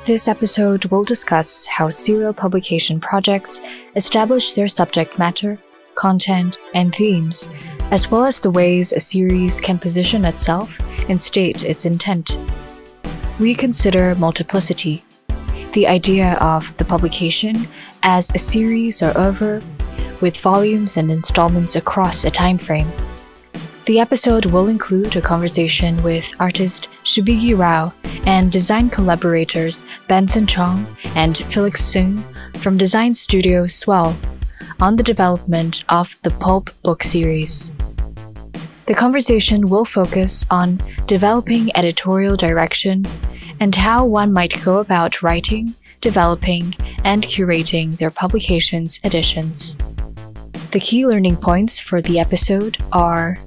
This episode will discuss how serial publication projects establish their subject matter, content, and themes, as well as the ways a series can position itself and state its intent. We consider multiplicity, the idea of the publication as a series or oeuvre with volumes and installments across a time frame. The episode will include a conversation with artist Shubigi Rao and design collaborators Benson Chong and Felix from design studio SWELL on the development of the Pulp book series. The conversation will focus on developing editorial direction and how one might go about writing, developing, and curating their publications' editions. The key learning points for the episode are: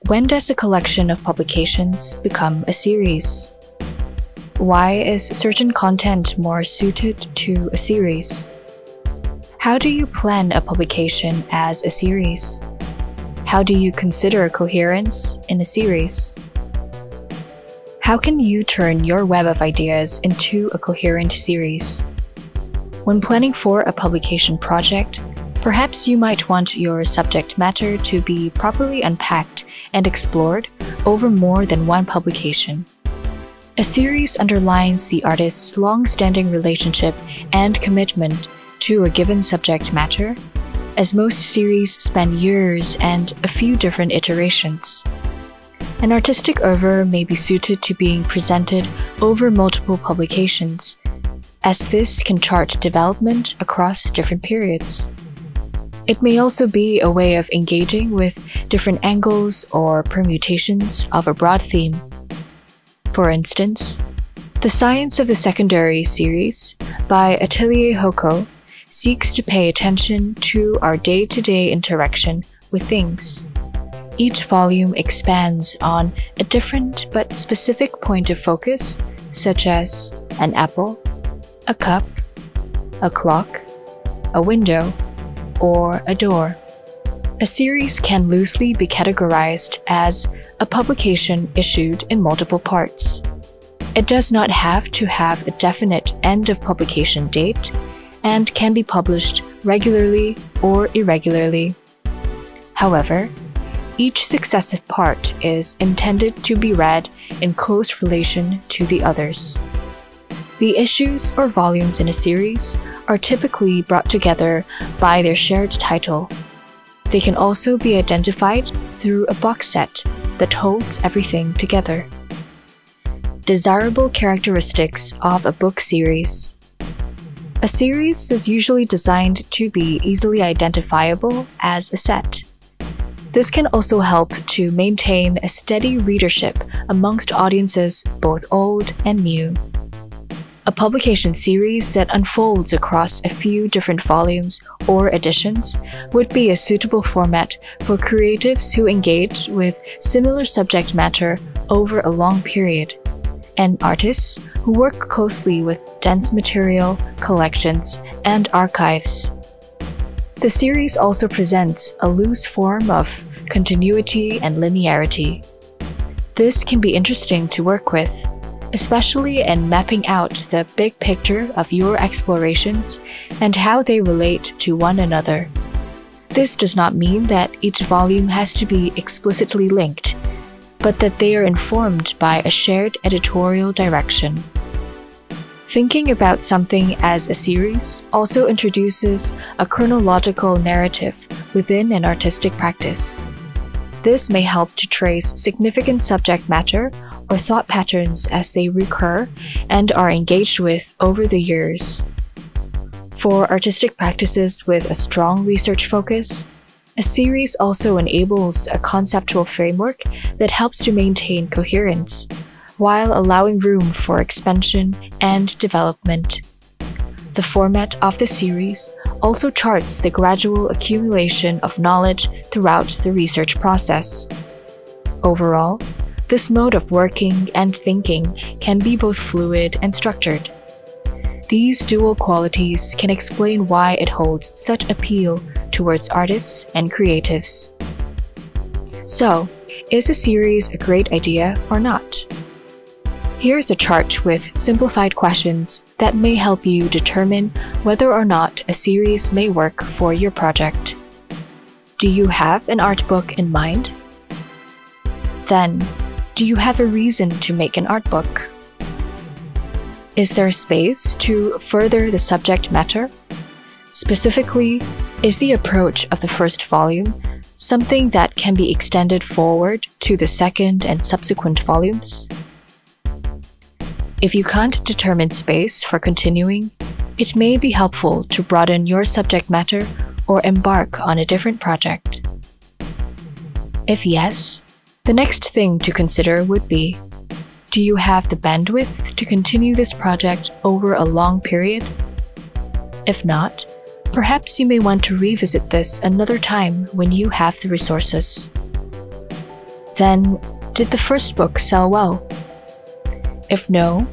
when does a collection of publications become a series? Why is certain content more suited to a series? How do you plan a publication as a series? How do you consider coherence in a series? How can you turn your web of ideas into a coherent series? When planning for a publication project, perhaps you might want your subject matter to be properly unpacked and explored over more than one publication. A series underlines the artist's long-standing relationship and commitment to a given subject matter, as most series span years and a few different iterations. An artistic oeuvre may be suited to being presented over multiple publications, as this can chart development across different periods. It may also be a way of engaging with different angles or permutations of a broad theme. For instance, The Science of the Secondary series by Atelier Hoko seeks to pay attention to our day-to-day interaction with things. Each volume expands on a different but specific point of focus, such as an apple, a cup, a clock, a window, or a door. A series can loosely be categorized as a publication issued in multiple parts. It does not have to have a definite end of publication date and can be published regularly or irregularly. However, each successive part is intended to be read in close relation to the others. The issues or volumes in a series are typically brought together by their shared title. They can also be identified through a box set that holds everything together. Desirable characteristics of a book series. A series is usually designed to be easily identifiable as a set. This can also help to maintain a steady readership amongst audiences both old and new. A publication series that unfolds across a few different volumes or editions would be a suitable format for creatives who engage with similar subject matter over a long period, and artists who work closely with dense material, collections, and archives. The series also presents a loose form of continuity and linearity. This can be interesting to work with, especially in mapping out the big picture of your explorations and how they relate to one another. This does not mean that each volume has to be explicitly linked, but that they are informed by a shared editorial direction. Thinking about something as a series also introduces a chronological narrative within an artistic practice. This may help to trace significant subject matter or thought patterns as they recur and are engaged with over the years. For artistic practices with a strong research focus, a series also enables a conceptual framework that helps to maintain coherence, while allowing room for expansion and development. The format of the series also charts the gradual accumulation of knowledge throughout the research process. Overall, This mode of working and thinking can be both fluid and structured. These dual qualities can explain why it holds such appeal towards artists and creatives. So, is a series a great idea or not? Here's a chart with simplified questions that may help you determine whether or not a series may work for your project. Do you have an art book in mind? Then, do you have a reason to make an art book? Is there space to further the subject matter? Specifically, is the approach of the first volume something that can be extended forward to the second and subsequent volumes? If you can't determine space for continuing, it may be helpful to broaden your subject matter or embark on a different project. If yes, the next thing to consider would be, do you have the bandwidth to continue this project over a long period? If not, perhaps you may want to revisit this another time when you have the resources. Then, did the first book sell well? If no,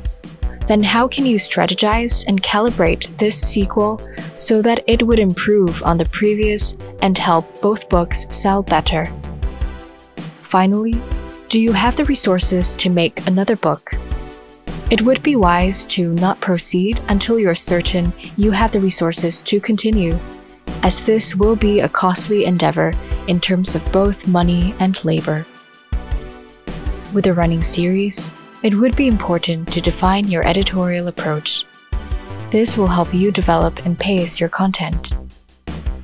then how can you strategize and calibrate this sequel so that it would improve on the previous and help both books sell better? Finally, do you have the resources to make another book? It would be wise to not proceed until you're certain you have the resources to continue, as this will be a costly endeavor in terms of both money and labor. With a running series, it would be important to define your editorial approach. This will help you develop and pace your content.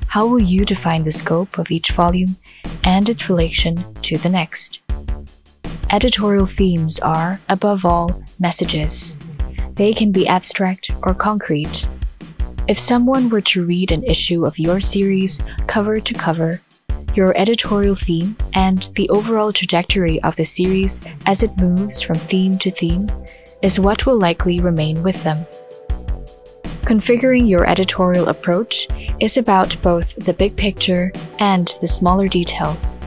How will you define the scope of each volume and its relation to the next? Editorial themes are, above all, messages. They can be abstract or concrete. If someone were to read an issue of your series cover to cover, your editorial theme and the overall trajectory of the series as it moves from theme to theme is what will likely remain with them. Configuring your editorial approach is about both the big picture and the smaller details.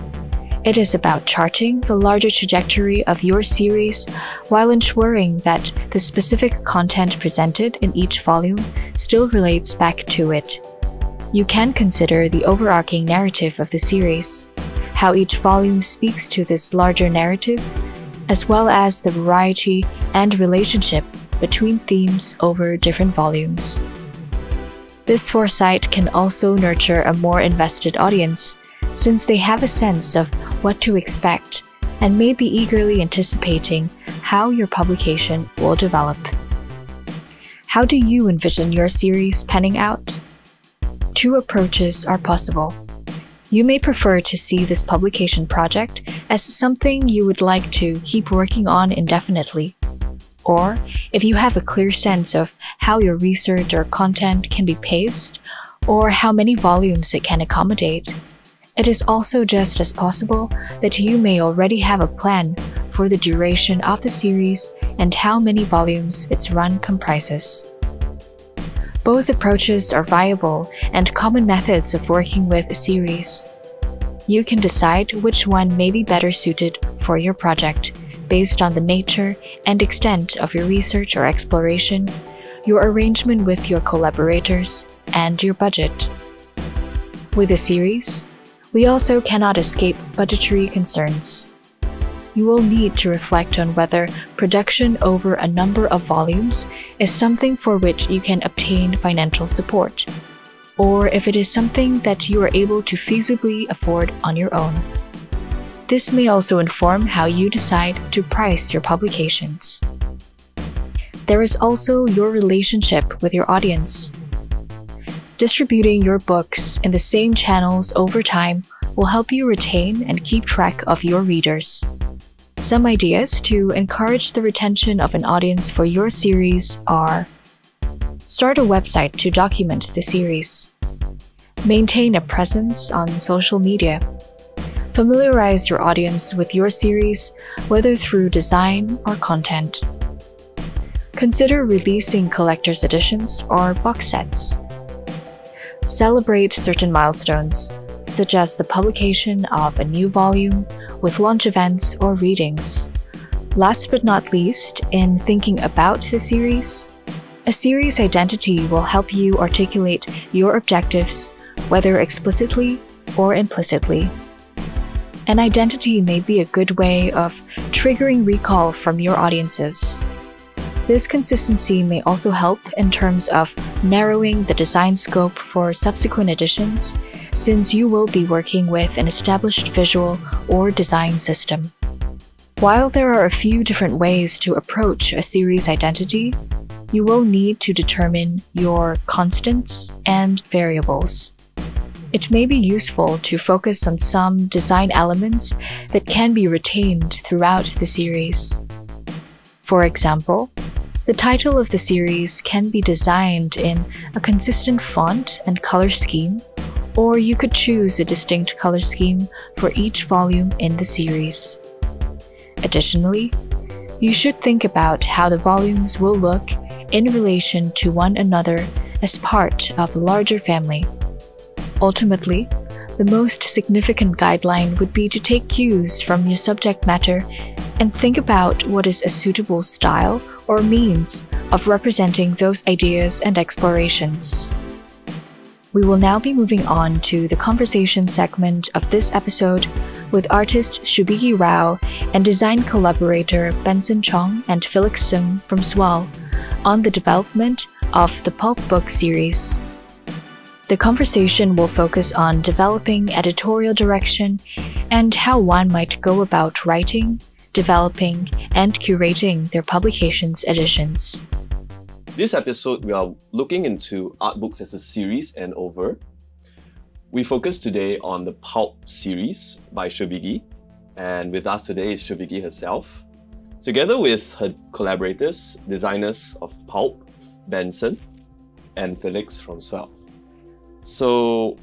It is about charting the larger trajectory of your series while ensuring that the specific content presented in each volume still relates back to it. You can consider the overarching narrative of the series, how each volume speaks to this larger narrative, as well as the variety and relationship between themes over different volumes. This foresight can also nurture a more invested audience, since they have a sense of what to expect and may be eagerly anticipating how your publication will develop. How do you envision your series panning out? Two approaches are possible. You may prefer to see this publication project as something you would like to keep working on indefinitely. Or, if you have a clear sense of how your research or content can be paced, or how many volumes it can accommodate, it is also just as possible that you may already have a plan for the duration of the series and how many volumes its run comprises. Both approaches are viable and common methods of working with a series. You can decide which one may be better suited for your project based on the nature and extent of your research or exploration, your arrangement with your collaborators, and your budget. With a series, we also cannot escape budgetary concerns. You will need to reflect on whether production over a number of volumes is something for which you can obtain financial support, or if it is something that you are able to feasibly afford on your own. This may also inform how you decide to price your publications. There is also your relationship with your audience. Distributing your books in the same channels over time will help you retain and keep track of your readers. Some ideas to encourage the retention of an audience for your series are: start a website to document the series. Maintain a presence on social media. Familiarize your audience with your series, whether through design or content. Consider releasing collector's editions or box sets. Celebrate certain milestones, such as the publication of a new volume, with launch events or readings, Last but not least, in thinking about the series, a series identity will help you articulate your objectives, whether explicitly or implicitly. An identity may be a good way of triggering recall from your audiences. This consistency may also help in terms of narrowing the design scope for subsequent editions, since you will be working with an established visual or design system. While there are a few different ways to approach a series identity, you will need to determine your constants and variables. It may be useful to focus on some design elements that can be retained throughout the series. For example, the title of the series can be designed in a consistent font and color scheme, or you could choose a distinct color scheme for each volume in the series. Additionally, you should think about how the volumes will look in relation to one another as part of a larger family. Ultimately, the most significant guideline would be to take cues from your subject matter and think about what is a suitable style or means of representing those ideas and explorations. We will now be moving on to the conversation segment of this episode with artist Shubigi Rao and design collaborator Benson Chong and Felix from SWELL on the development of the Pulp book series. The conversation will focus on developing editorial direction and how one might go about writing, developing, and curating their publications' editions. This episode, we are looking into art books as a series and Oeuvre. We focus today on the Pulp series by Shubigi, and with us today is Shubigi herself, together with her collaborators, designers of Pulp, Benson, and Felix from SWELL. So,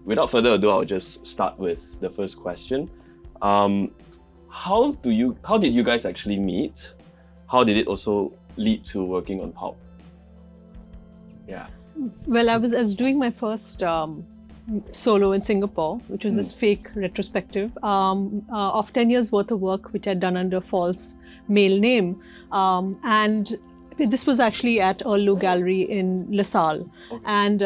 without further ado, I'll just start with the first question. How did you guys actually meet? How did it also lead to working on Pulp? Yeah. Well, I was doing my first solo in Singapore, which was this fake retrospective of 10 years worth of work, which I'd done under false male name. And this was actually at Oeuvre Gallery in LaSalle. Okay. And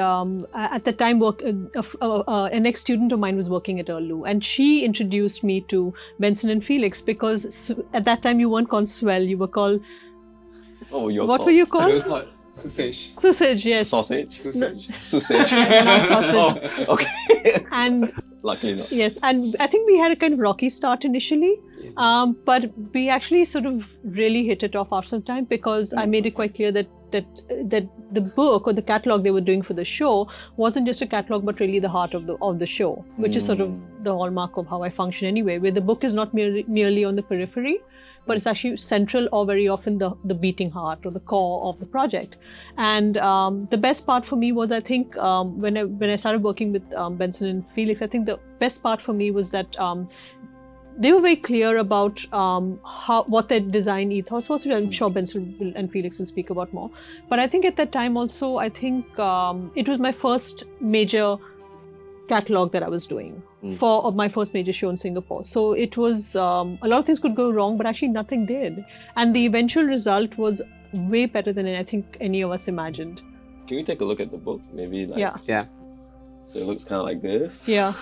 at the time, an ex-student of mine was working at Oeuvre, and she introduced me to Benson and Felix because at that time you weren't called SWELL, you were called... Oh, what were you called? Sausage. Sausage, yes. Sausage? Sausage. Sausage. Not sausage. Oh, okay. And luckily not. Yes, and I think we had a kind of rocky start initially, but we actually sort of really hit it off after some time because I made it quite clear that the book or the catalog they were doing for the show wasn't just a catalog, but really the heart of the show, which is sort of the hallmark of how I function anyway, where the book is not merely on the periphery, but it's actually central or very often the beating heart or the core of the project. And the best part for me was, I think, when I started working with Benson and Felix, I think the best part for me was that they were very clear about what their design ethos was, which I'm sure Benson and Felix will speak about more. But I think at that time also, I think it was my first major catalog that I was doing for my first major show in Singapore. So it was, a lot of things could go wrong, but actually nothing did. And the eventual result was way better than I think any of us imagined. Can we take a look at the book? Maybe like... Yeah. So it looks kind of like this. Yeah.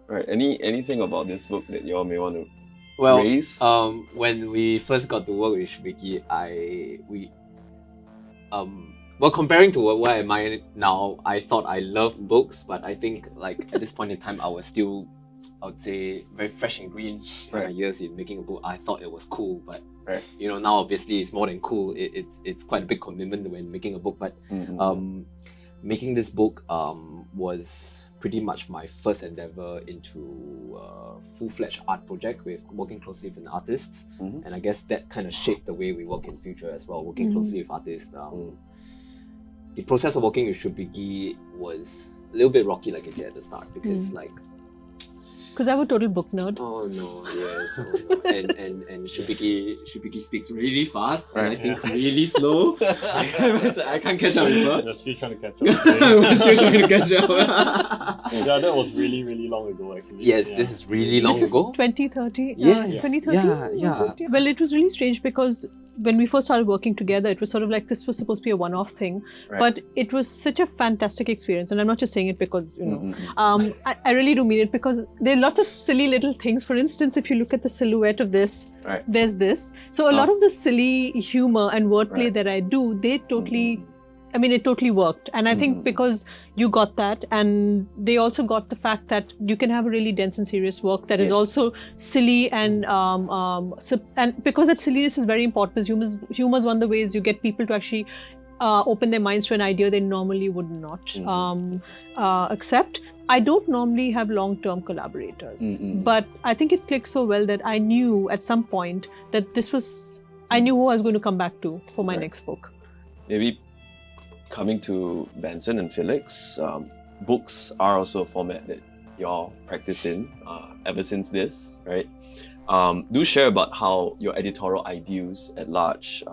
Right. Anything about this book that you all may want to raise? When we first got to work with Shubigi, comparing to what I admire now, I thought I loved books, but I think like at this point in time, I was still, I would say, very fresh and green in my years in making a book. I thought it was cool, but you know, now obviously it's more than cool. It's quite a big commitment when making a book, but making this book was pretty much my first endeavor into a full-fledged art project with working closely with an artist, and I guess that kind of shaped the way we work in future as well, working closely with artists. The process of working with Shubigi was a little bit rocky, like I said at the start, because like Because I'm a total book nerd. Oh no, yes. Oh, no. And Shubigi speaks really fast and I think really slow. I can't catch up with her. You're still trying to catch up. We're still trying to catch up. Yeah, that was really, really long ago actually. Yes, yeah. this is really long This is ago. 2030. Yes. 2030. Yeah. Well, it was really strange because when we first started working together, it was sort of like this was supposed to be a one-off thing, Right. but it was such a fantastic experience. And I'm not just saying it because, Mm-hmm. I really do mean it because there are lots of silly little things. For instance, if you look at the silhouette of this, Right. there's this. So a lot of the silly humor and wordplay Right. that I do, they totally, I mean, it totally worked. And I think because you got that, and they also got the fact that you can have a really dense and serious work that is Yes. also silly and because that silliness is very important, because humor is one of the ways you get people to actually open their minds to an idea they normally would not accept. I don't normally have long-term collaborators, but I think it clicked so well that I knew at some point that I knew who I was going to come back to for my Right. next book. Maybe coming to Benson and Felix, books are also a format that y'all practice in ever since this, right? Do share about how your editorial ideals at large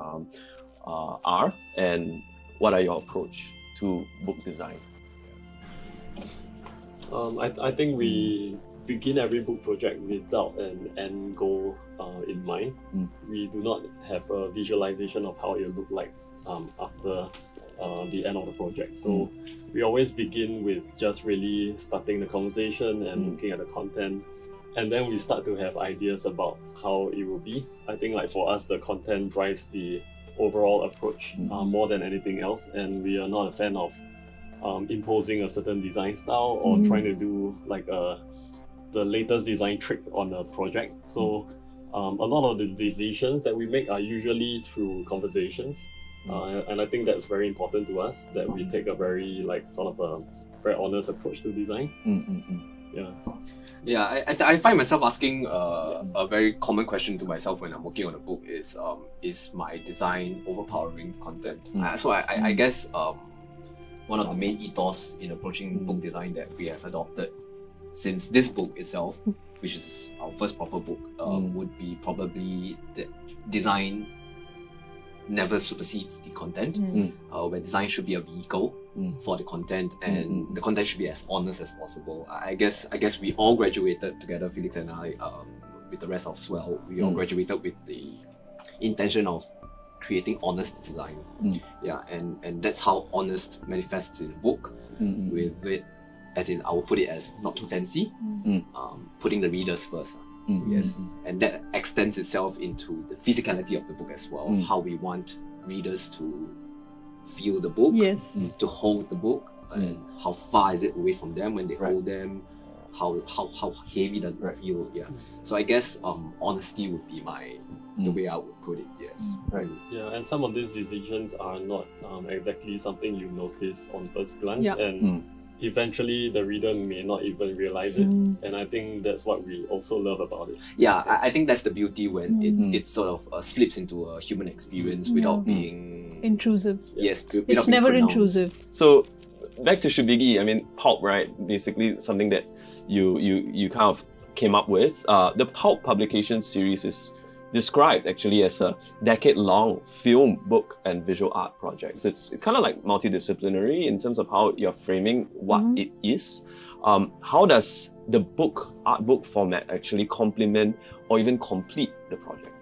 are, and what are your approach to book design? I think we begin every book project without an end goal in mind. We do not have a visualization of how it will look like after the end of the project. So we always begin with just really starting the conversation and looking at the content, and then we start to have ideas about how it will be. I think like for us, the content drives the overall approach more than anything else, and we are not a fan of imposing a certain design style or trying to do like the latest design trick on a project. So a lot of the decisions that we make are usually through conversations. And I think that's very important to us, that we take a very very honest approach to design. Yeah, I find myself asking a very common question to myself when I'm working on a book is my design overpowering content? So I guess one of the main ethos in approaching book design that we have adopted since this book itself, which is our first proper book, would be probably that design never supersedes the content, where design should be a vehicle for the content, and the content should be as honest as possible. I guess we all graduated together, Felix and I, with the rest of SWELL. We all graduated with the intention of creating honest design. Yeah, and that's how honest manifests in a book. With it, as in, I will put it as not too fancy, putting the readers first. Yes, and that extends itself into the physicality of the book as well. How we want readers to feel the book, to hold the book, and how far is it away from them when they hold them. How heavy does it feel? Yeah. So I guess honesty would be the way I would put it. Yes. Right. Yeah, and some of these decisions are not exactly something you notice on first glance, and eventually the reader may not even realize it. And I think that's what we also love about it. Yeah, I think that's the beauty when it's sort of slips into a human experience without being intrusive. Yes, without It's being never pronounced. intrusive. So back to Shubigi, I mean, Pulp, right? Basically something that you kind of came up with. The Pulp publication series is described actually as a decade-long film, book, and visual art project. So it's kind of like multidisciplinary in terms of how you're framing what it is. How does the art book format actually complement or even complete the project?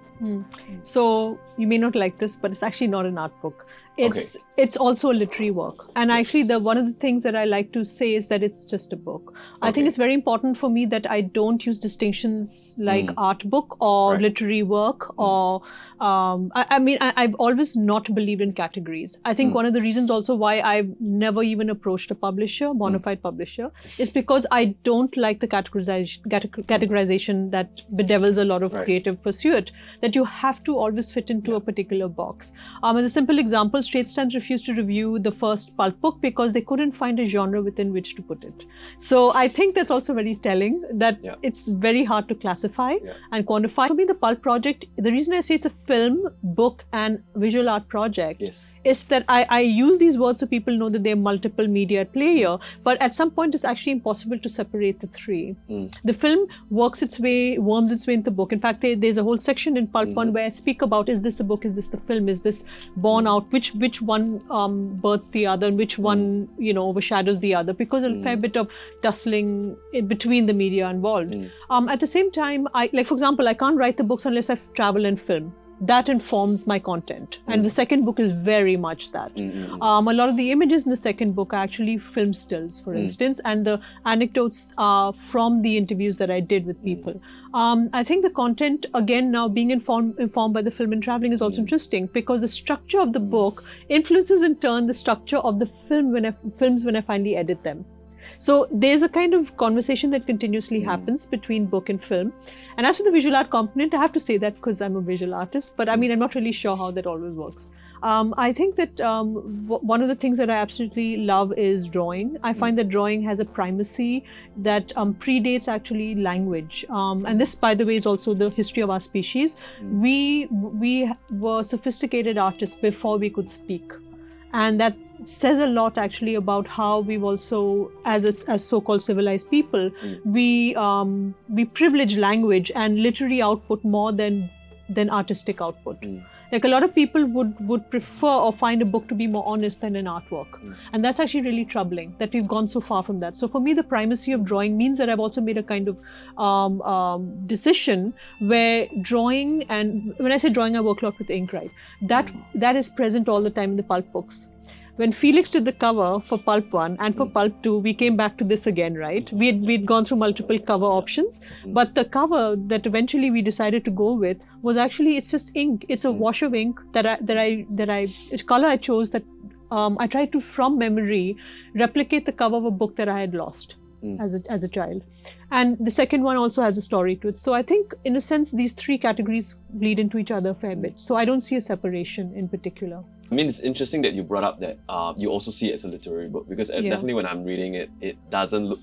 So you may not like this, but it's actually not an art book. It's also a literary work. And actually one of the things that I like to say is that it's just a book. I think it's very important for me that I don't use distinctions like art book or literary work or I've always not believed in categories. I think one of the reasons also why I've never even approached a publisher, bona fide publisher, is because I don't like the categorization that bedevils a lot of creative pursuit. That that you have to always fit into a particular box. As a simple example, Straits Times refused to review the first Pulp book because they couldn't find a genre within which to put it. So I think that's also very telling that it's very hard to classify and quantify. For me, the Pulp project, the reason I say it's a film, book and visual art project is that I use these words so people know that they're multiple media at play here, but at some point it's actually impossible to separate the three. The film worms its way into the book. In fact, there's a whole section in Pulp 1 where I speak about, is this the book, is this the film, is this born out, which one births the other and which one, you know, overshadows the other, because there's a fair bit of tussling in between the media involved. At the same time, like for example, I can't write the books unless I travel and film. That informs my content. And the second book is very much that. A lot of the images in the second book are actually film stills, for instance, and the anecdotes are from the interviews that I did with people. I think the content, again, now being informed by the film and traveling is also interesting, because the structure of the book influences in turn the structure of the films when I finally edit them. So there's a kind of conversation that continuously happens between book and film. And as for the visual art component, I have to say that because I'm a visual artist, but I mean, I'm not really sure how that always works. I think that one of the things that I absolutely love is drawing. I find that drawing has a primacy that predates actually language. And this, by the way, is also the history of our species. We were sophisticated artists before we could speak. And that says a lot actually about how we've also, as so-called civilized people, we privilege language and literary output more than artistic output. Like a lot of people would prefer or find a book to be more honest than an artwork. And that's actually really troubling that we've gone so far from that. So for me, the primacy of drawing means that I've also made a kind of decision where drawing, and when I say drawing, I work a lot with ink, right? That is present all the time in the Pulp books. When Felix did the cover for Pulp 1 and for Pulp 2, we came back to this again, right? We'd gone through multiple cover options, but the cover that eventually we decided to go with was actually, it's just ink. It's a wash of ink it's color I chose that I tried to, from memory, replicate the cover of a book that I had lost as a child. And the second one also has a story to it. So I think, in a sense, these three categories bleed into each other a fair bit. So I don't see a separation in particular. I mean, it's interesting that you brought up that you also see it as a literary book, because definitely when I'm reading it, it doesn't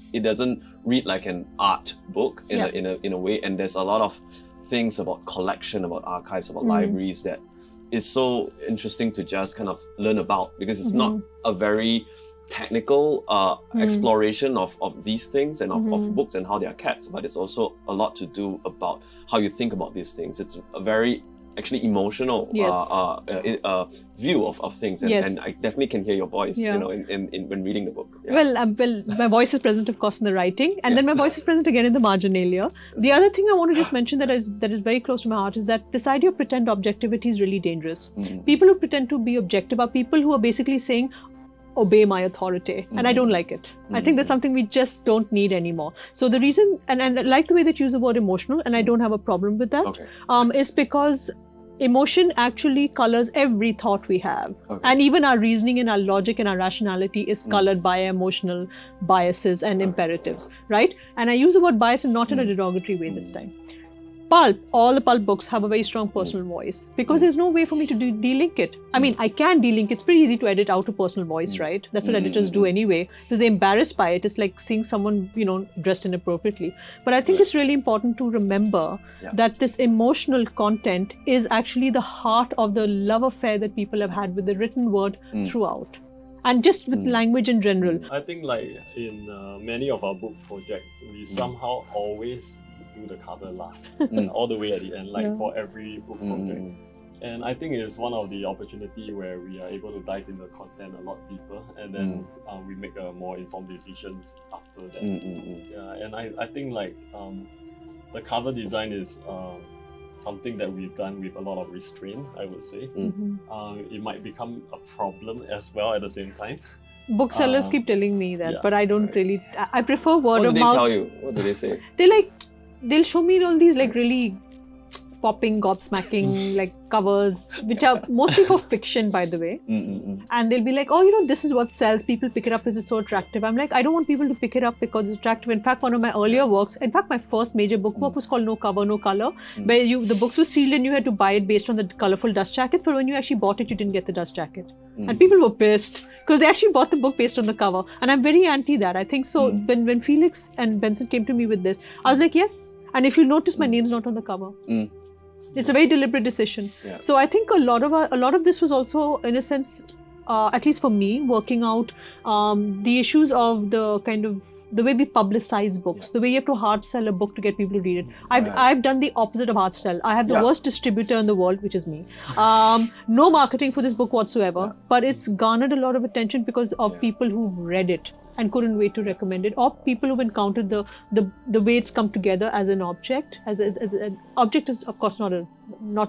read like an art book in a way. And there's a lot of things about collection, about archives, about libraries that is so interesting to just kind of learn about, because it's not a very technical exploration of these things and of books and how they are kept, but it's also a lot to do about how you think about these things. It's a very actually emotional view of things, and I definitely can hear your voice, you know, in when reading the book. Well, my voice is present, of course, in the writing, and then my voice is present again in the marginalia. The other thing I want to just mention that is very close to my heart is that this idea of pretend objectivity is really dangerous. People who pretend to be objective are people who are basically saying, obey my authority, and I don't like it. I think that's something we just don't need anymore. So the reason, and I like the way that you use the word emotional, and I don't have a problem with that, is because emotion actually colors every thought we have. And even our reasoning and our logic and our rationality is colored by emotional biases and imperatives, right? And I use the word bias and not in a derogatory way this time. Pulp, all the Pulp books have a very strong personal voice, because there's no way for me to de-link it. I mean, I can de-link. It's pretty easy to edit out a personal voice, right? That's what editors do anyway. They're embarrassed by it. It's like seeing someone, you know, dressed inappropriately. But I think it's really important to remember that this emotional content is actually the heart of the love affair that people have had with the written word throughout. And just with language in general. I think like in many of our book projects, we somehow always do the cover last, all the way at the end, like for every book project. And I think it's one of the opportunity where we are able to dive into the content a lot deeper, and then we make more informed decisions after that. Yeah, and I think like the cover design is something that we've done with a lot of restraint, I would say. It might become a problem as well at the same time. Booksellers keep telling me that, but I don't really. I prefer word of mouth. What do they tell you? What do they say? They'll show me all these like really popping, gobsmacking like covers, which are mostly for fiction, by the way. And they'll be like, oh, you know, this is what sells. People pick it up because it's so attractive. I'm like, I don't want people to pick it up because it's attractive. In fact, one of my earlier works, in fact, my first major book work was called No Cover, No Color, where the books were sealed and you had to buy it based on the colorful dust jackets. But when you actually bought it, you didn't get the dust jacket. And people were pissed because they actually bought the book based on the cover. And I'm very anti that. I think so. When Felix and Benson came to me with this, I was like, yes. And if you notice, my name's not on the cover. It's a very deliberate decision. So I think a lot of this was also, in a sense, at least for me, working out the issues of the kind of the way we publicize books, the way you have to hard sell a book to get people to read it. I've done the opposite of hard sell. I have the worst distributor in the world, which is me. No marketing for this book whatsoever, but it's garnered a lot of attention because of people who've read it and couldn't wait to recommend it, or people who've encountered the way it's come together as an object. As an object is, of course, not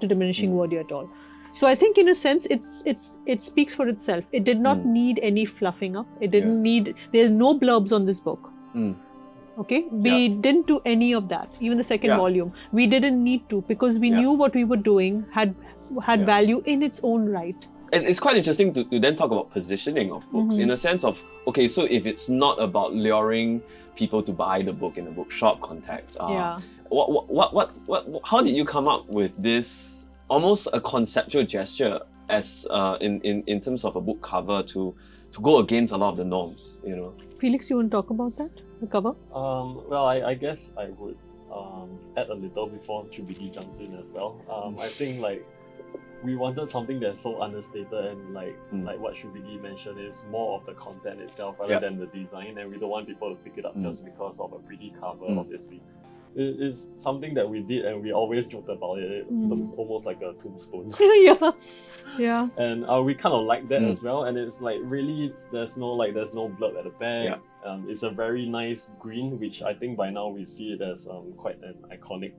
a diminishing word here at all. So I think, in a sense, it speaks for itself. It did not need any fluffing up. It didn't need. There's no blurbs on this book. Okay, we didn't do any of that. Even the second volume, we didn't need to, because we knew what we were doing had value in its own right. It's quite interesting to then talk about positioning of books in a sense of, okay, so if it's not about luring people to buy the book in a bookshop context, how did you come up with this almost a conceptual gesture as in terms of a book cover to go against a lot of the norms, you know? Felix, you want to talk about that, the cover? Well, I guess I would add a little before Shubigi jumps in as well. I think like we wanted something that's so understated, and like what Shubigi mentioned, is more of the content itself rather than the design, and we don't want people to pick it up just because of a pretty cover, obviously. It is something that we did, and we always joked about it. It looks almost like a tombstone. Yeah. And we kind of like that as well. And it's like really, there's no blurb at the back. It's a very nice green, which I think by now we see it as quite an iconic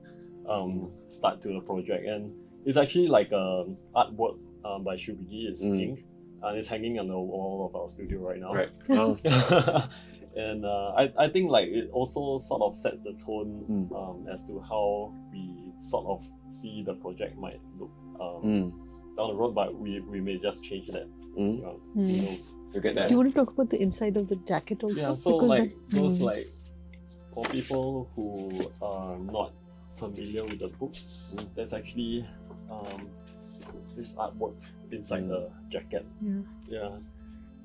start to the project. And it's actually like an artwork by Shubigi. It's ink, and it's hanging on the wall of our studio right now. Right. And I think like it also sort of sets the tone as to how we sort of see the project might look down the road, but we may just change that. You get that. Do you want to talk about the inside of the jacket also? Yeah, so because like those like for people who are not familiar with the book, there's actually this artwork inside the jacket. Yeah.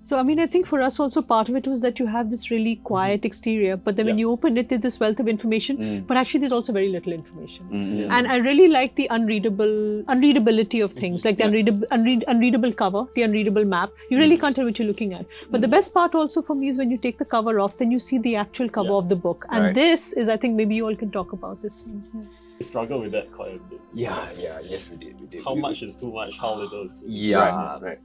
So, I mean, I think for us also part of it was that you have this really quiet exterior, but then when you open it, there's this wealth of information, but actually there's also very little information. And I really like the unreadability of things, like the unreadable cover, the unreadable map. You really can't tell what you're looking at. But the best part also for me is when you take the cover off, then you see the actual cover of the book. And this is, I think maybe you all can talk about this. We struggle with that quite a bit. Yes, we did. How much is too much? How little is too much? Yeah, right.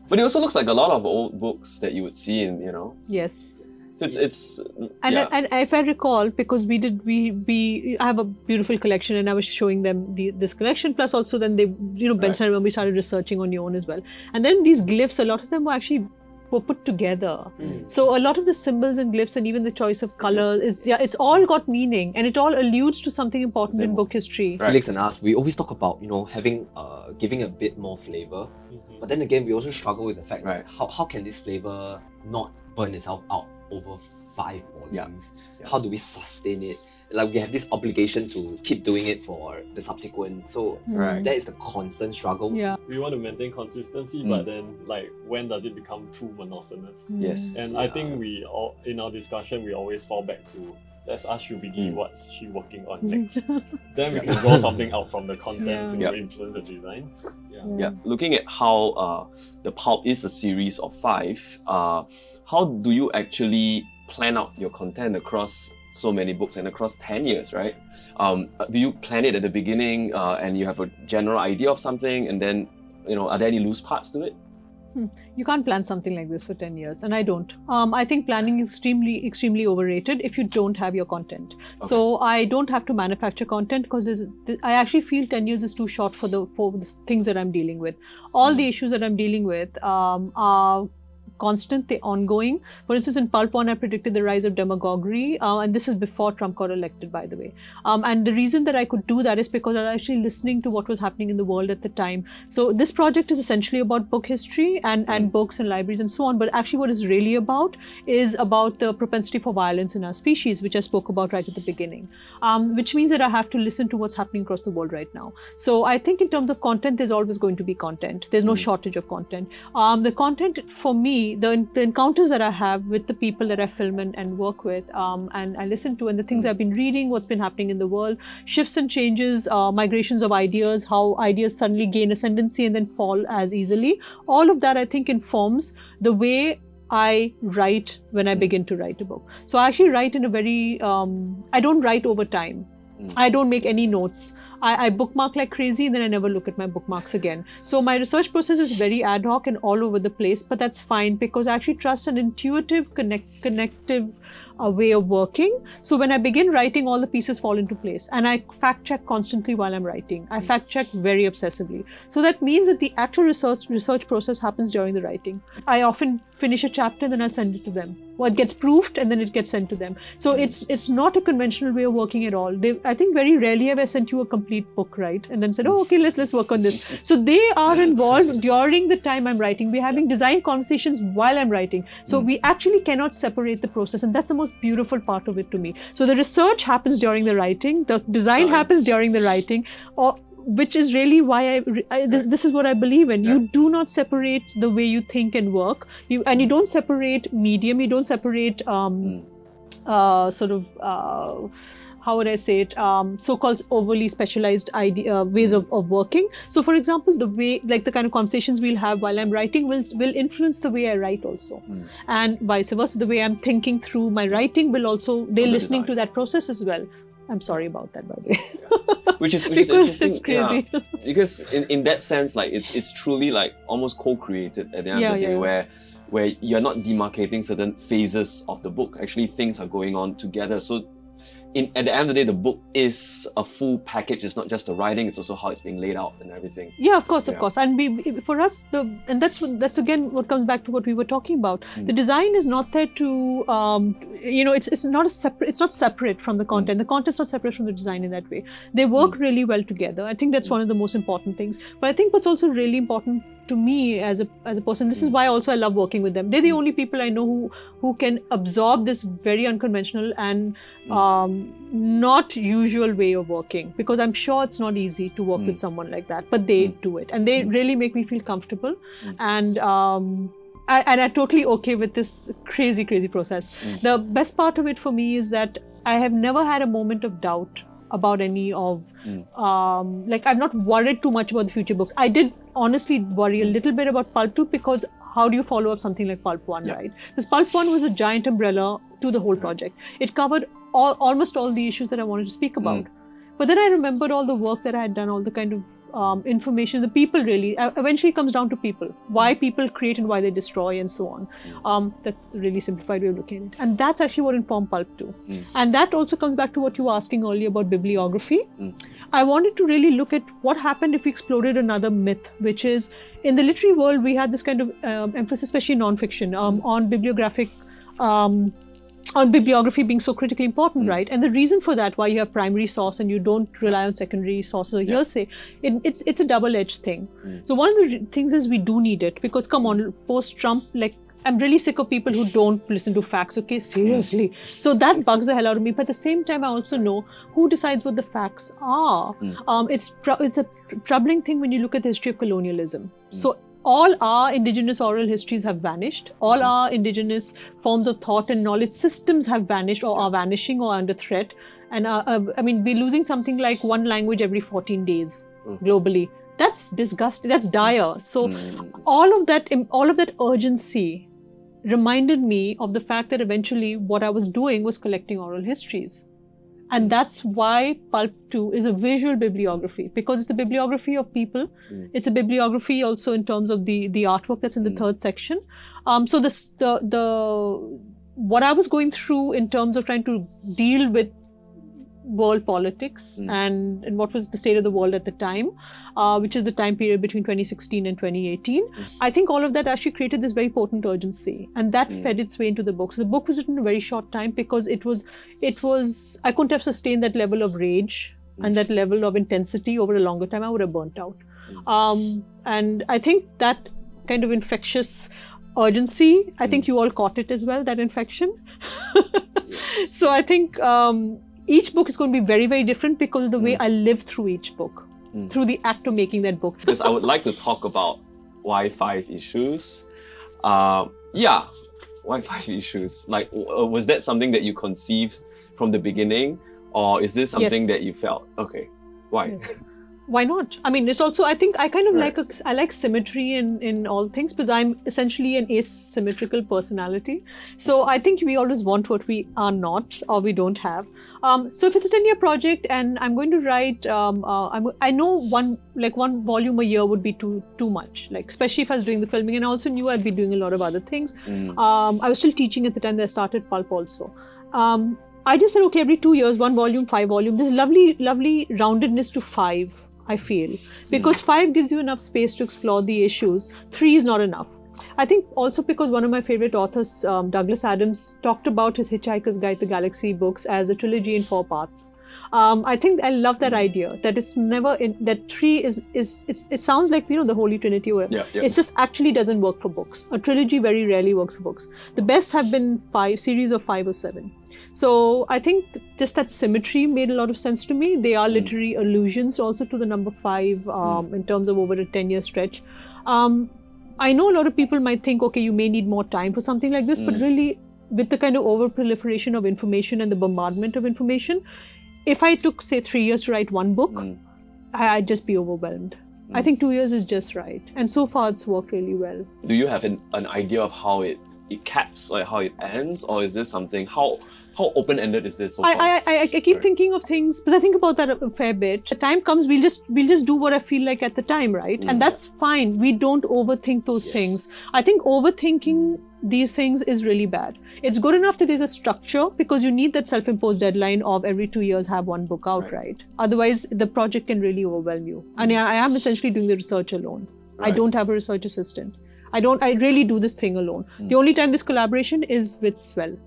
But it also looks like a lot of old books that you would see in, you know. Yes. So it's and if I recall, because I have a beautiful collection, and I was showing them this collection, plus also then they, you know, Benson, when we started researching on your own as well. And then these glyphs, a lot of them were put together. So a lot of the symbols and glyphs, and even the choice of colors, it's all got meaning, and it all alludes to something important in book history. Felix and us, we always talk about, you know, having giving a bit more flavor. But then again, we also struggle with the fact that how can this flavor not burn itself out over 5 volumes? How do we sustain it? Like, we have this obligation to keep doing it for the subsequent. So that is the constant struggle. We want to maintain consistency, but then like, when does it become too monotonous? Yes. And I think we all, in our discussion, we always fall back to, let's ask Shubigi what's she working on next. Then we can draw something out from the content to influence the design. Looking at how the Pulp is a series of 5, how do you actually plan out your content across so many books and across 10 years, right? Do you plan it at the beginning and you have a general idea of something, and then, you know, are there any loose parts to it? You can't plan something like this for 10 years, and I don't. I think planning is extremely overrated if you don't have your content. So I don't have to manufacture content, because I actually feel 10 years is too short for the things that I'm dealing with. All the issues that I'm dealing with are constant, they're ongoing. For instance, in Pulp 1, I predicted the rise of demagoguery, and this is before Trump got elected, by the way. And the reason that I could do that is because I was actually listening to what was happening in the world at the time. So this project is essentially about book history and books and libraries and so on, but actually what it's really about is about the propensity for violence in our species, which I spoke about right at the beginning, which means that I have to listen to what's happening across the world right now. So I think in terms of content, there's always going to be content. There's no shortage of content. The content for me, the encounters that I have with the people that I film and work with, and I listen to, and the things I've been reading, what's been happening in the world, shifts and changes, migrations of ideas, how ideas suddenly gain ascendancy and then fall as easily. All of that, I think, informs the way I write when I begin to write a book. So I actually write in a very, I don't write over time. I don't make any notes. I bookmark like crazy and then I never look at my bookmarks again. So my research process is very ad hoc and all over the place, but that's fine because I actually trust an intuitive, connective way of working. So when I begin writing, all the pieces fall into place, and I fact check constantly while I'm writing. I fact check very obsessively. So that means that the actual research process happens during the writing. I often finish a chapter and then I'll send it to them. Well, it gets proofed and then it gets sent to them. So it's not a conventional way of working at all. I think very rarely have I sent you a complete book, right? And then said, oh, okay, let's work on this. So they are involved during the time I'm writing. We're having design conversations while I'm writing. So we actually cannot separate the process. And that's the most beautiful part of it to me. So the research happens during the writing. The design happens during the writing. Which is really why this is what I believe in. You do not separate the way you think and work. You don't separate medium. You don't separate how would I say it? So-called overly specialized ways of working. So, for example, the way, like the kind of conversations we'll have while I'm writing will influence the way I write also, and vice versa. The way I'm thinking through my writing will also, they're listening to that process as well. I'm sorry about that, by the way. Which is interesting. It's crazy. Yeah. Because in that sense, like it's truly like almost co-created at the end of the day, where you're not demarcating certain phases of the book. Actually, things are going on together. So at the end of the day, the book is a full package. It's not just the writing; it's also how it's being laid out and everything. Yeah, of course. And for us, that's again what comes back to what we were talking about. The design is not there to, it's not separate from the content. The content is not separate from the design in that way. They work really well together. I think that's one of the most important things. But I think what's also really important to me as a person, this is why also I love working with them. They're the only people I know who can absorb this very unconventional and not usual way of working, because I'm sure it's not easy to work with someone like that, but they do it, and they really make me feel comfortable, and I'm totally okay with this crazy process. The best part of it for me is that I have never had a moment of doubt about any of, I've not worried too much about the future books. I did honestly worry a little bit about Pulp 2, because how do you follow up something like Pulp 1, right? Because Pulp 1 was a giant umbrella to the whole project. It covered almost all the issues that I wanted to speak about. But then I remembered all the work that I had done, all the kind of information, the people really, eventually comes down to people, why people create and why they destroy and so on. That's a really simplified way of looking at it. And that's actually what informed Pulp 2. And that also comes back to what you were asking earlier about bibliography. I wanted to really look at what happened if we exploded another myth, which is, in the literary world, we had this kind of emphasis, especially non-fiction, on bibliography being so critically important, right? And the reason for that, why you have primary source and you don't rely on secondary sources or hearsay, it's a double-edged thing. So one of the things is we do need it, because come on, post-Trump, like, I'm really sick of people who don't listen to facts, okay? Seriously. So that bugs the hell out of me. But at the same time, I also know who decides what the facts are. It's a troubling thing when you look at the history of colonialism. So all our indigenous oral histories have vanished. All our indigenous forms of thought and knowledge systems have vanished, or are vanishing, or under threat. And we're losing something like one language every 14 days globally. That's disgusting. That's dire. So all of that urgency reminded me of the fact that eventually what I was doing was collecting oral histories. And that's why Pulp 2 is a visual bibliography, because it's a bibliography of people. It's a bibliography also in terms of the artwork that's in the third section. So what I was going through in terms of trying to deal with world politics and what was the state of the world at the time, which is the time period between 2016 and 2018. I think all of that actually created this very potent urgency, and that fed its way into the book. So the book was written in a very short time because it was I couldn't have sustained that level of rage and that level of intensity over a longer time. I would have burnt out. And I think that kind of infectious urgency, I think you all caught it as well, that infection. So I think each book is going to be very, very different because of the way I live through each book, through the act of making that book. Because I would like to talk about why 5 issues. Yeah, why 5 issues? Like, was that something that you conceived from the beginning, or is this something that you felt? Okay, why? Yes. Why not? I mean, it's also, I think I kind of I like symmetry in all things because I'm essentially an asymmetrical personality. So I think we always want what we are not or we don't have. So if it's a 10-year project and I'm going to write, I know one volume a year would be too much, like especially if I was doing the filming, and I also knew I'd be doing a lot of other things. I was still teaching at the time that I started Pulp also. I just said, okay, every 2 years, 1 volume, 5 volumes. There's lovely roundedness to 5. I feel, because 5 gives you enough space to explore the issues. 3 is not enough. I think also because one of my favorite authors, Douglas Adams, talked about his Hitchhiker's Guide to the Galaxy books as a trilogy in 4 parts. I think I love that idea that it's never that 3 it sounds like, you know, the Holy Trinity or whatever. It just actually doesn't work for books. A trilogy very rarely works for books. The best have been 5 series of 5 or 7. So I think just that symmetry made a lot of sense to me. They are literary allusions also to the number 5 in terms of over a 10-year stretch. I know a lot of people might think, okay, you may need more time for something like this, but really with the kind of over-proliferation of information and the bombardment of information, if I took, say, 3 years to write one book, I'd just be overwhelmed. I think 2 years is just right. And so far, it's worked really well. Do you have an idea of how it caps, like how it ends? Or is this something, how open-ended is this so far? I keep thinking of things, but I think about that a fair bit. The time comes, we'll just do what I feel like at the time, right? And that's fine. We don't overthink those things. I think overthinking these things is really bad. It's good enough that there's a structure because you need that self-imposed deadline of every 2 years have one book out, right? Otherwise, the project can really overwhelm you. And I am essentially doing the research alone. I don't have a research assistant. I really do this thing alone. The only time this collaboration is with SWELL.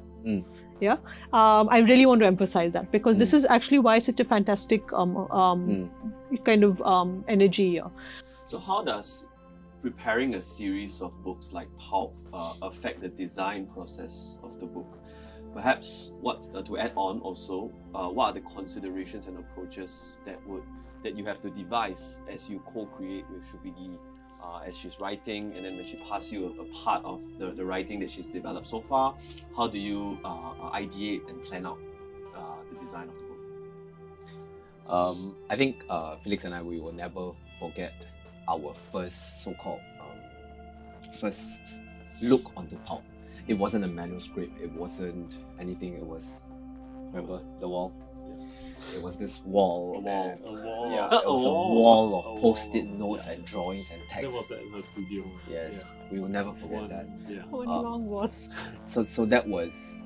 Yeah, I really want to emphasize that because this is actually why it's such a fantastic kind of energy here. So how does preparing a series of books like Pulp affect the design process of the book? Perhaps to add on also, what are the considerations and approaches that you have to devise as you co-create with Shubigi as she's writing, and then when she passes you a part of the writing that she's developed so far? How do you ideate and plan out the design of the book? I think Felix and I, we will never forget our first so-called first look onto Pulp. It wasn't a manuscript, it wasn't anything, it was, remember the wall? It was this wall. A wall. Yeah, it was a wall of post-it notes and drawings and text. That was at her studio. Yes, we will never forget that. When long was. So that was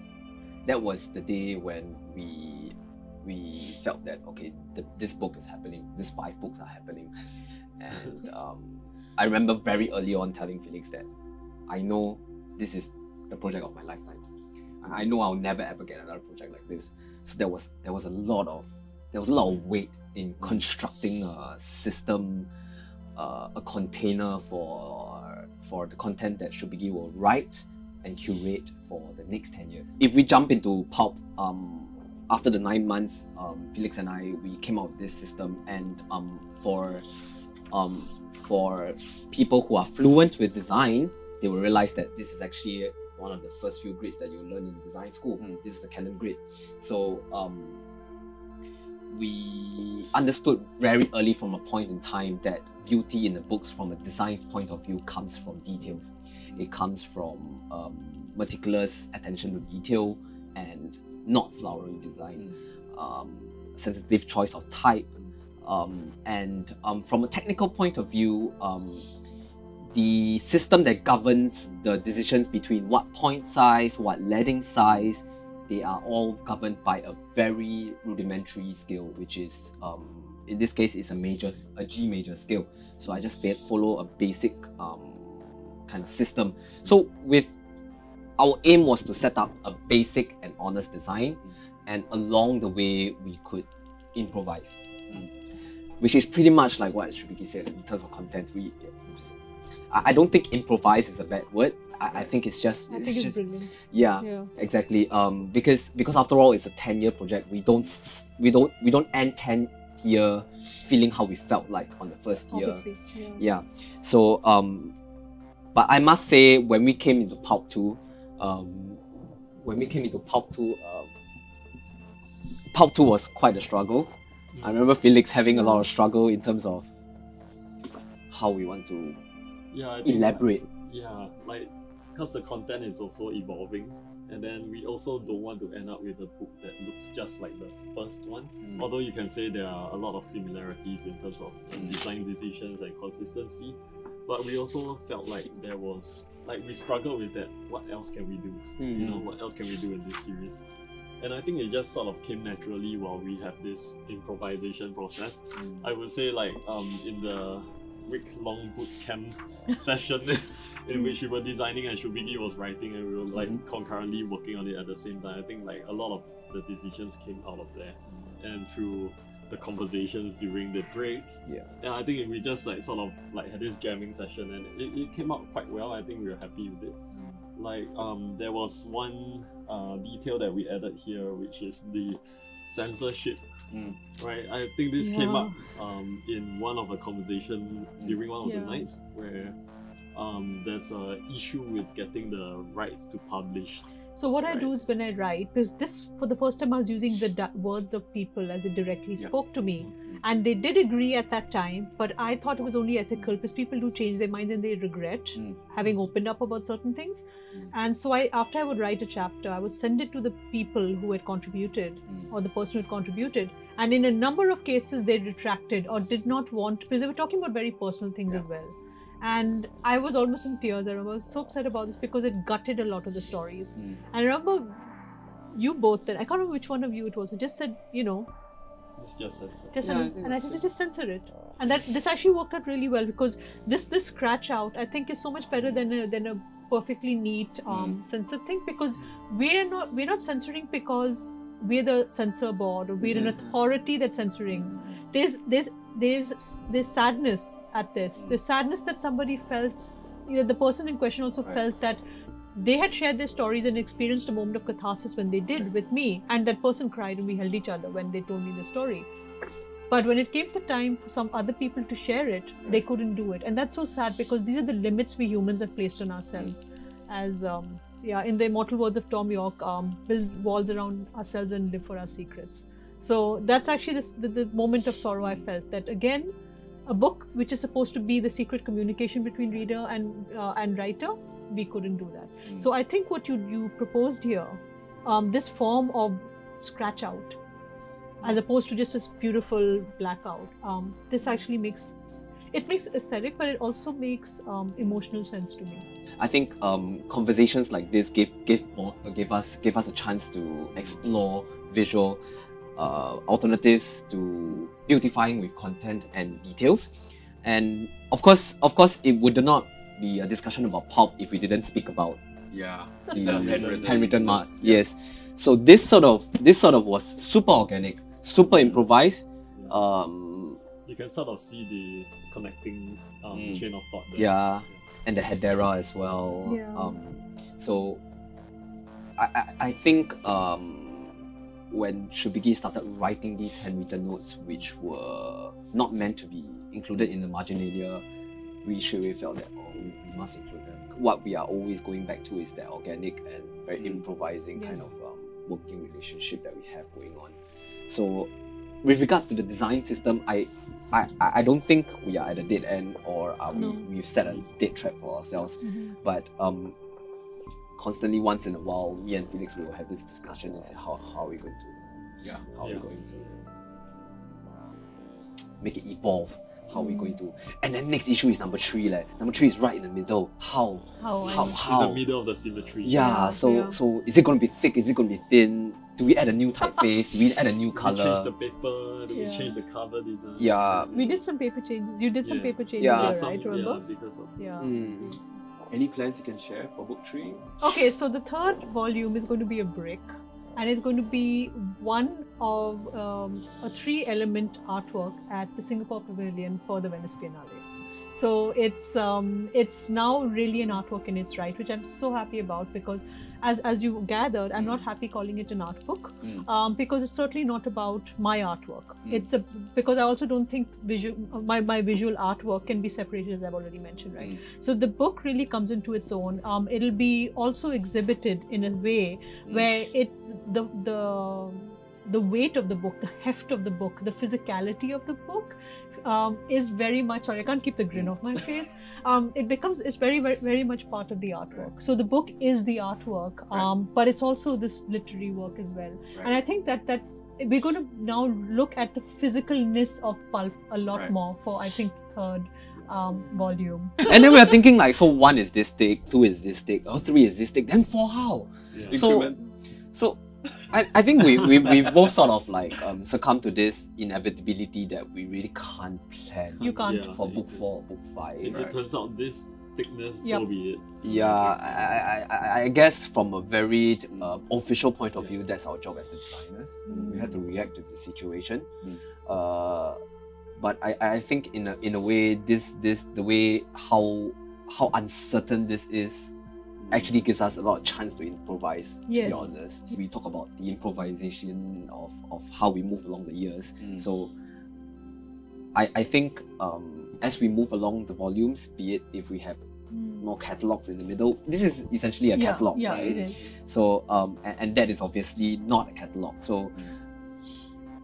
the day when we felt that, okay, this book is happening. These 5 books are happening, and I remember very early on telling Felix that I know this is the project of my lifetime. I know I'll never ever get another project like this. So there was a lot of weight in constructing a system, a container for the content that Shubigi will write and curate for the next 10 years. If we jump into Pulp, after the 9 months, Felix and I, we came out with this system, and for people who are fluent with design, they will realize that this is actually one of the first few grids that you learn in design school. This is the Canon grid. So we understood very early from a point in time that beauty in the books from a design point of view comes from details. It comes from meticulous attention to detail and not flowery design, sensitive choice of type, and from a technical point of view, the system that governs the decisions between what point size, what leading size, they are all governed by a very rudimentary scale, which is in this case is a G major scale. So I just follow a basic kind of system. So our aim was to set up a basic and honest design, and along the way we could improvise, which is pretty much like what Shubigi said in terms of content. I don't think improvise is a bad word. I think it's just. It's brilliant. Yeah, exactly. Because after all, it's a 10-year project. We don't end 10 year feeling how we felt like on the first year. Obviously, yeah. So but I must say, when we came into Pulp 2, Pulp 2 was quite a struggle. I remember Felix having a lot of struggle in terms of how we want to elaborate. Because the content is also evolving, and then we also don't want to end up with a book that looks just like the first one. Although you can say there are a lot of similarities in terms of design decisions and consistency, but we also felt like there was, we struggled with that. What else can we do? You know, what else can we do in this series? And I think it just sort of came naturally while we have this improvisation process. I would say in the week-long boot camp session in which we were designing and Shubigi was writing, and we were concurrently working on it at the same time. I think a lot of the decisions came out of there, and through the conversations during the breaks. And I think we just had this jamming session, and it came out quite well. I think we were happy with it. There was one detail that we added here, which is the censorship. Right, I think this came up in one of the conversations during one of the nights, where there's an issue with getting the rights to publish. So what I do is, when I write, because this, for the first time, I was using the words of people as it directly spoke to me, and they did agree at that time, but I thought it was only ethical because people do change their minds and they regret having opened up about certain things. And so after I would write a chapter, I would send it to the people who had contributed, or the person who had contributed, and in a number of cases they retracted or did not want, because they were talking about very personal things as well. And I was almost in tears. I remember I was so upset about this because it gutted a lot of the stories. And I remember you both, then I can't remember which one of you it was, who just said, It's just censor. And I said, just censor it. And this actually worked out really well, because this scratch out, I think, is so much better than a perfectly neat censored thing, because we're not censoring because we're the censor board or we're an authority that's censoring. There's sadness at this. There's sadness that somebody felt, the person in question also felt that they had shared their stories and experienced a moment of catharsis when they did with me, and that person cried and we held each other when they told me the story. But when it came to time for some other people to share it, they couldn't do it. And that's so sad, because these are the limits we humans have placed on ourselves. As in the immortal words of Tom York, build walls around ourselves and live for our secrets. So that's actually the moment of sorrow I felt, that again, a book which is supposed to be the secret communication between reader and writer, we couldn't do that. So I think what you proposed here, this form of scratch out, as opposed to just this beautiful blackout, this actually makes aesthetic, but it also makes emotional sense to me. I think conversations like this give us a chance to explore visual alternatives to beautifying with content and details. And of course it would not be a discussion about Pulp if we didn't speak about the handwritten marks. Yes. So this sort of was super organic, super improvised. You can sort of see the connecting chain of thought there. Yeah, and the Hedera as well. Yeah. So I think when Shubigi started writing these handwritten notes, which were not meant to be included in the marginalia, we surely felt that we must include them. What we are always going back to is that organic and very improvising kind of working relationship that we have going on. So with regards to the design system, I don't think we are at a dead end, or we've set a dead trap for ourselves. But constantly, once in a while, me and Felix will have this discussion and say, how are we going to, are we going to make it evolve? How are we going to? And then next issue is number 3. Number 3 is right in the middle. How? In the middle of the symmetry. So is it going to be thick? Is it going to be thin? Do we add a new typeface? Do we add a new Do we change color? the paper? Do we change the cover design? Yeah. We did some paper changes. You did some paper changes, Yeah. there, right? Remember? Because of Any plans you can share for book 3? Okay, so the third volume is going to be a brick, and it's going to be one of a 3-element artwork at the Singapore Pavilion for the Venice Biennale. So it's now really an artwork in its right, which I'm so happy about, because as you gathered, I'm not happy calling it an art book, because it's certainly not about my artwork. Because I also don't think my visual artwork can be separated, as I've already mentioned, right? So the book really comes into its own. It'll be also exhibited in a way where the weight of the book, the heft of the book, the physicality of the book is very much, sorry, I can't keep the grin off my face. It's very, very, very much part of the artwork. So the book is the artwork, but it's also this literary work as well. And I think that we're going to now look at the physicalness of Pulp a lot more for, I think, the third volume. And then we are thinking like, so 1 is this thick, 2 is this thick, 3 is this thick, then 4 how? Yeah. So I think we both sort of like succumb to this inevitability that we really can't plan. You can't. For book 4 or book 5. If it turns out this thickness, so be it. Yeah, I guess from a very official point of view, that's our job as the designers. We have to react to the situation. But I think in a way, the way how uncertain this is actually gives us a lot of chance to improvise, to be honest. We talk about the improvisation of how we move along the years. So I think as we move along the volumes, be it if we have more catalogs in the middle, this is essentially a catalog, right? It is. So and that is obviously not a catalog. So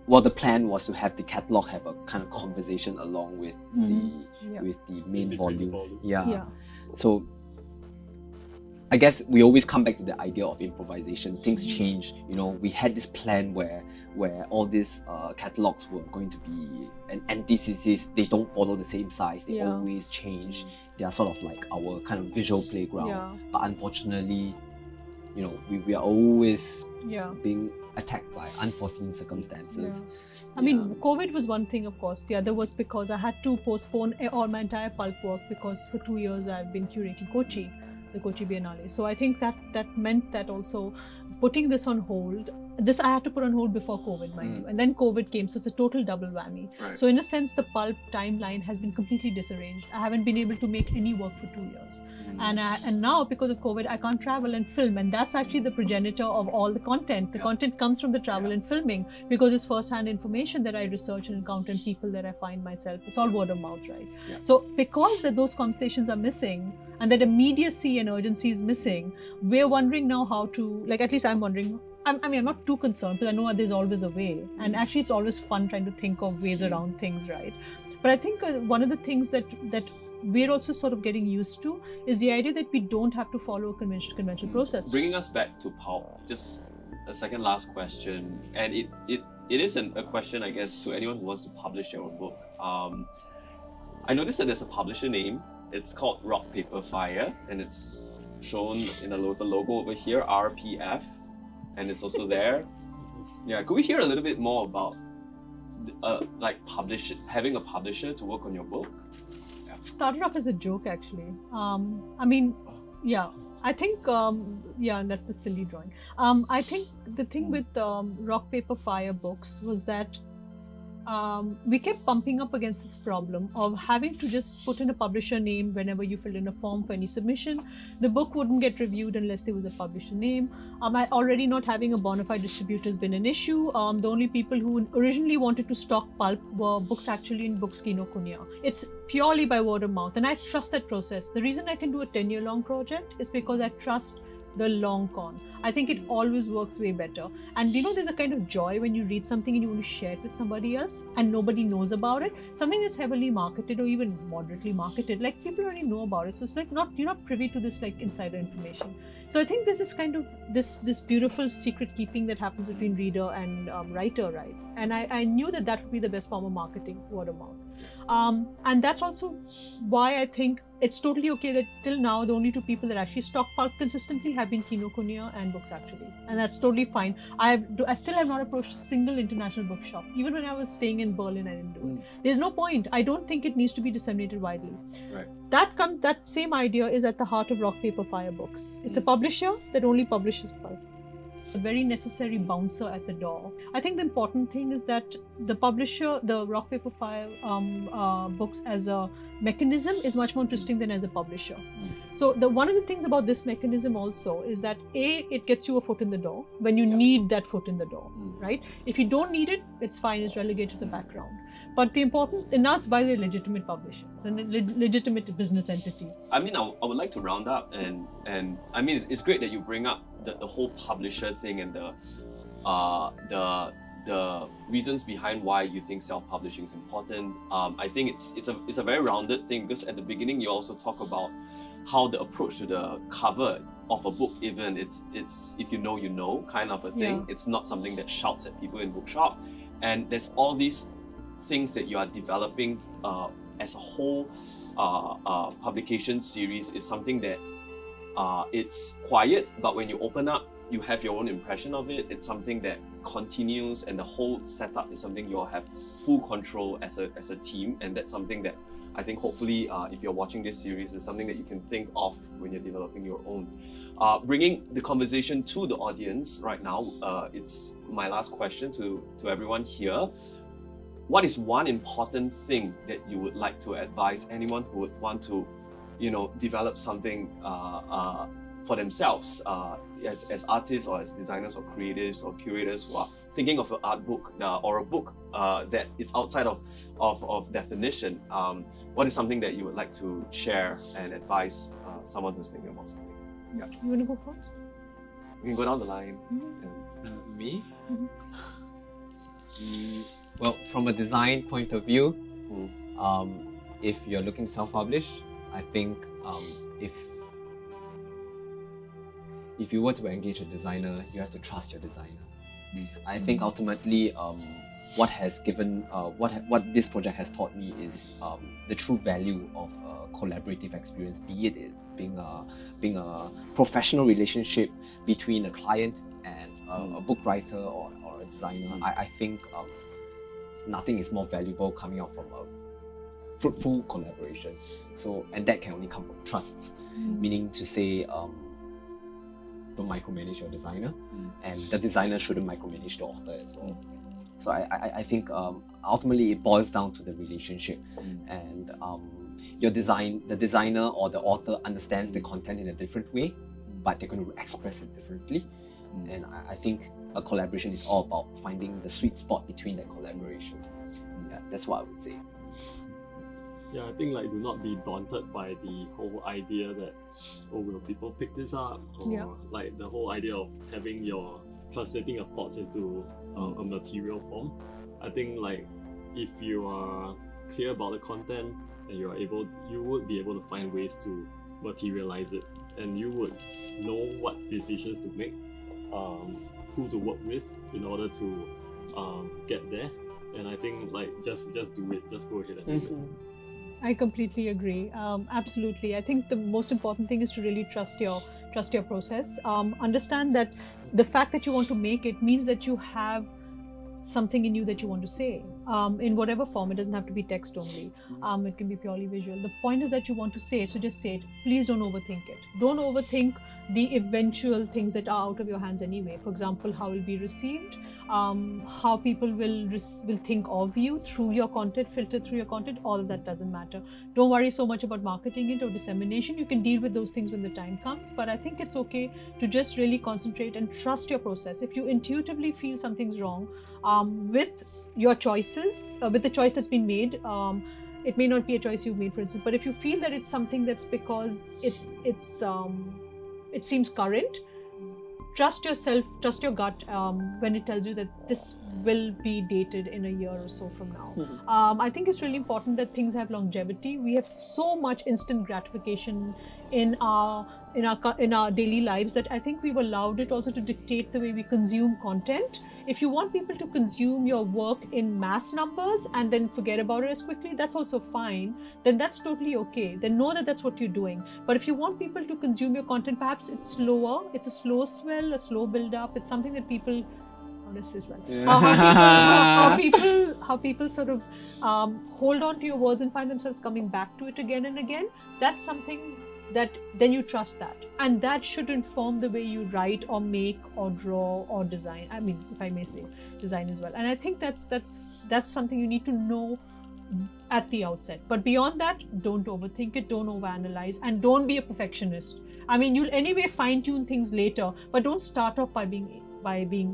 well, the plan was to have the catalog have a kind of conversation along with the main volumes. So I guess we always come back to the idea of improvisation. Things change. We had this plan where all these catalogs were going to be an antithesis. They don't follow the same size. They always change. They are sort of like our kind of visual playground. But unfortunately, we are always being attacked by unforeseen circumstances. I mean, COVID was one thing, of course. The other was because I had to postpone all my entire Pulp work, because for 2 years I've been curating Kochi, the Kochi Biennale. So I think that meant that also putting this on hold, this I had to put on hold before COVID, mind you. And then COVID came, so it's a total double whammy. So in a sense, the Pulp timeline has been completely disarranged. I haven't been able to make any work for 2 years. And now, because of COVID, I can't travel and film. And that's actually the progenitor of all the content. The content comes from the travel and filming, because it's first-hand information that I research and encounter, and people that I find myself. It's all word of mouth, right? So because those conversations are missing, and that immediacy and urgency is missing, we're wondering now how to, like, at least I'm wondering, I'm not too concerned, because I know there's always a way. And actually it's always fun trying to think of ways around things, right? But I think one of the things that we're also sort of getting used to is the idea that we don't have to follow a conventional process. Bringing us back to Pulp, just a second last question, and it is a question, I guess, to anyone who wants to publish their own book. I noticed that there's a publisher name. It's called Rock, Paper, Fire, and it's shown in the logo over here, RPF, and it's also there. Could we hear a little bit more about having a publisher to work on your book? Started off as a joke, actually. I think, that's a silly drawing. I think the thing with Rock, Paper, Fire books was that we kept bumping up against this problem of having to just put in a publisher name whenever you filled in a form for any submission. The book wouldn't get reviewed unless there was a publisher name. Already not having a bona fide distributor has been an issue. The only people who originally wanted to stock Pulp were Books Actually and Books Kinokuniya. It's purely by word of mouth, and I trust that process. The reason I can do a 10-year-long project is because I trust the long con. I think it always works way better. And there's a kind of joy when you read something and you want to share it with somebody else and nobody knows about it. Something that's heavily marketed or even moderately marketed, like people already know about it. So it's like you're not privy to this like insider information. So I think this is kind of this beautiful secret keeping that happens between reader and writer, right? And I knew that would be the best form of marketing, word of mouth. And that's also why I think it's totally okay that till now the only two people that actually stock Pulp consistently have been Kinokuniya and Books Actually, and that's totally fine. I still have not approached a single international bookshop. Even when I was staying in Berlin, I didn't do it. There's no point. I don't think it needs to be disseminated widely. Right. That same idea is at the heart of Rock Paper Fire Books. It's a publisher that only publishes Pulp. A very necessary bouncer at the door. I think the important thing is that the publisher, the Rock Paper Fire Books as a mechanism is much more interesting than as a publisher. So one of the things about this mechanism also is that it gets you a foot in the door when you need that foot in the door, right? If you don't need it, it's fine, it's relegated to the background. But the important, and that's why they're legitimate publishers and legitimate business entities. I mean, I would like to round up, and I mean, it's great that you bring up the whole publisher thing and the reasons behind why you think self-publishing is important. I think it's a very rounded thing, because at the beginning you also talk about how the approach to the cover of a book, even it's if you know kind of a thing. It's not something that shouts at people in bookshop, and there's all these things that you are developing as a whole. Publication series is something that it's quiet, but when you open up, you have your own impression of it. It's something that continues, and the whole setup is something you'll have full control as a team, and that's something that I think hopefully if you're watching this series is something that you can think of when you're developing your own. Bringing the conversation to the audience right now, it's my last question to everyone here. What is one important thing that you would like to advise anyone who would want to, develop something for themselves as artists or as designers or creatives or curators who are thinking of an art book or a book that is outside of definition? What is something that you would like to share and advise someone who's thinking about something? Yeah. You want to go first? We can go down the line. Me? Well, from a design point of view, if you're looking to self-publish, I think if you were to engage a designer, you have to trust your designer. I think ultimately, what this project has taught me is the true value of a collaborative experience, be it being a professional relationship between a client and a book writer or a designer. I think nothing is more valuable coming out from a fruitful collaboration. So, and that can only come from trust, meaning to say, don't micromanage your designer, and the designer shouldn't micromanage the author as well. So I think ultimately it boils down to the relationship, and the designer or the author understands the content in a different way, but they're going to express it differently. And I think a collaboration is all about finding the sweet spot between that collaboration. Yeah, that's what I would say. Yeah, I think do not be daunted by the whole idea that, will people pick this up? Or the whole idea of translating your thoughts into a material form. I think if you are clear about the content, and you would be able to find ways to materialize it, and you would know what decisions to make, who to work with in order to get there. And I think just do it, just go ahead and do it. I completely agree. Absolutely. I think the most important thing is to really trust your process. Understand that the fact that you want to make it means that you have something in you that you want to say in whatever form. It doesn't have to be text only. It can be purely visual. The point is that you want to say it, so just say it. Please don't overthink it. Don't overthink the eventual things that are out of your hands anyway. For example, how it will be received, how people will think of you through your content, filtered through your content. All of that doesn't matter. Don't worry so much about marketing it or dissemination. You can deal with those things when the time comes. But I think it's okay to just really concentrate and trust your process. If you intuitively feel something's wrong with your choices, with the choice that's been made, it may not be a choice you've made, for instance, but if you feel that it's something that's because it seems current, trust yourself, trust your gut when it tells you that this will be dated in a year or so from now. I think it's really important that things have longevity. We have so much instant gratification in our daily lives that I think we've allowed it also to dictate the way we consume content. If you want people to consume your work in mass numbers and then forget about it as quickly, that's also fine. Then that's totally okay. Then know that that's what you're doing. But if you want people to consume your content, perhaps it's slower. It's a slow swell, a slow build up. It's something that people, how people sort of hold on to your words and find themselves coming back to it again and again. That's something that then you trust that, and that should inform the way you write or make or draw or design. I mean, if I may say, design as well. And I think that's something you need to know at the outset. But beyond that, don't overthink it, don't overanalyze, and don't be a perfectionist. I mean, you'll anyway fine-tune things later, but don't start off by being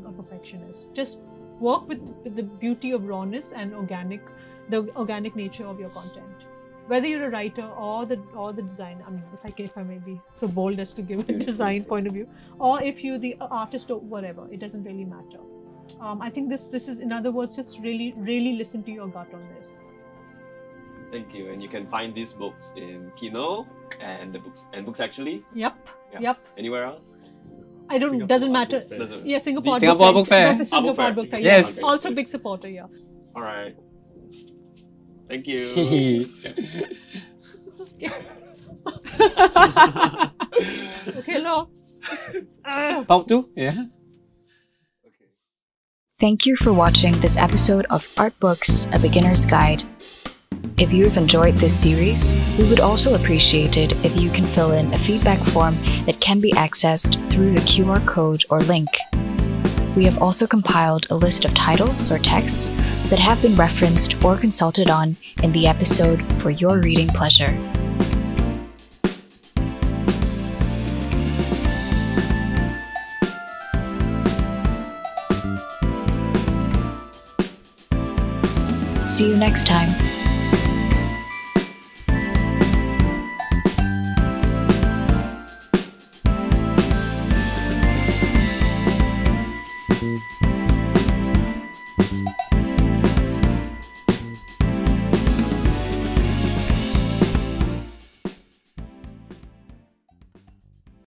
a perfectionist. Just work with the beauty of rawness and the organic nature of your content. Whether you're a writer or the designer, I mean, if I may be so bold as to give a design point of view, or if you're the artist or whatever, it doesn't really matter. I think this is, in other words, just really listen to your gut on this. Thank you. And you can find these books in Kino and books actually. Yep. Anywhere else? Doesn't matter. Yeah, Singapore Book Fair. Singapore Book Fair. Yes. Also big supporter, yeah. All right. Thank you. Okay, hello. Pulp 2? Yeah. Thank you for watching this episode of Art Books, A Beginner's Guide. If you have enjoyed this series, we would also appreciate it if you can fill in a feedback form that can be accessed through the QR code or link. We have also compiled a list of titles or texts that have been referenced or consulted on in the episode for your reading pleasure. See you next time.